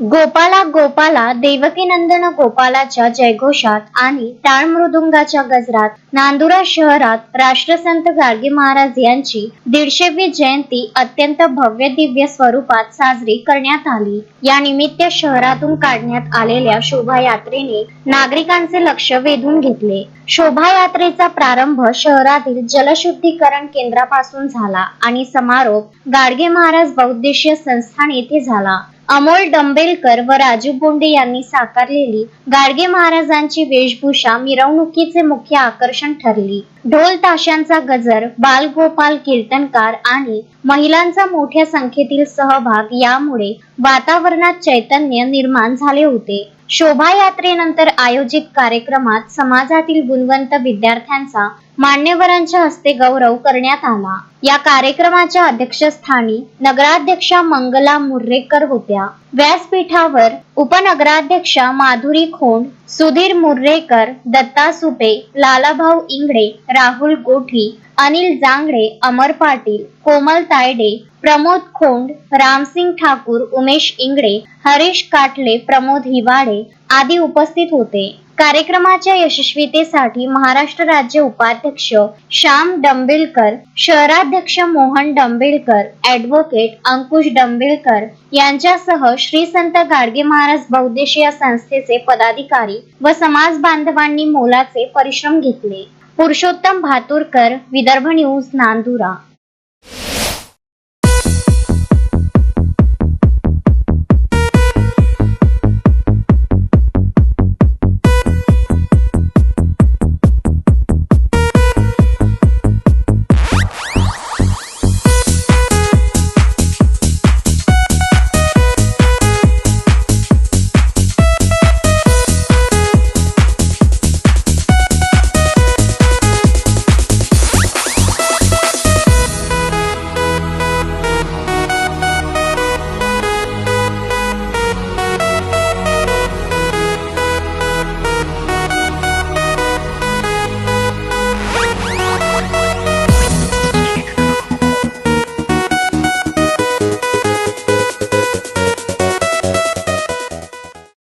गोपाला गोपाला देवकीनंदन गोपालाच्या जयघोषात आणि टाळ मृदुंगाच्या गजरात नांदुरा शहरात राष्ट्रसंत गाडगे महाराज यांची 150वी जयंती अत्यंत भव्य दिव्य स्वरूपात साजरी करण्यात आली। या निमित्त शहरातून काढण्यात आलेल्या शोभायात्रेने नागरिकांचे लक्ष वेधून घेतले। शोभायात्रेचा प्रारंभ शहरातील जलशुद्धीकरण केंद्रापासून झाला आणि समारोप गाडगे महाराज बहुउद्देशीय संस्थान येथे झाला। अमोल डंबेलकर व राजू बोंडे यांनी साकारलेली गाडगे महाराजांची वेशभूषा मिरवणुकीचे मुख्य आकर्षण ठरली। ढोल ताशांचा गजर, बालगोपाल कीर्तनकार आणि महिलांचा मोठ्या संख्येतील सहभाग यामुळे वातावरणात चैतन्य निर्माण झाले होते। शोभायात्रेनंतर आयोजित कार्यक्रमात समाजातील गुणवंत विद्यार्थ्यांचा मान्यवरांच्या हस्ते गौरव करण्यात आला। या कार्यक्रमाच्या अध्यक्षस्थानी नगराध्यक्षा मंगला मुर्रेकर होत्या। व्यासपीठावर उपनगराध्यक्षा माधुरी खोंड, सुधीर मुर्रेकर, दत्ता सुपे, लालाभाऊ इंगळे, राहुल गोठी, अनिल जांगडे, अमर पाटील, कोमल तायडे, प्रमोद खोंड, रामसिंग ठाकूर, उमेश इंगळे, हरीश काटले, प्रमोद हिवाडे आदी उपस्थित होते। कार्यक्रमाच्या यशस्वीतेसाठी महाराष्ट्र राज्य उपाध्यक्ष श्याम डंबेलकर, शहराध्यक्ष मोहन डंबेलकर, ॲडव्होकेट अंकुश डंबेलकर यांच्यासह श्री संत गाडगे महाराज बहुउद्देशीय संस्थेचे पदाधिकारी व समाज बांधवांनी मोलाचे परिश्रम घेतले। पुरुषोत्तम भातुरकर, विदर्भ न्यूज, नांदुरा।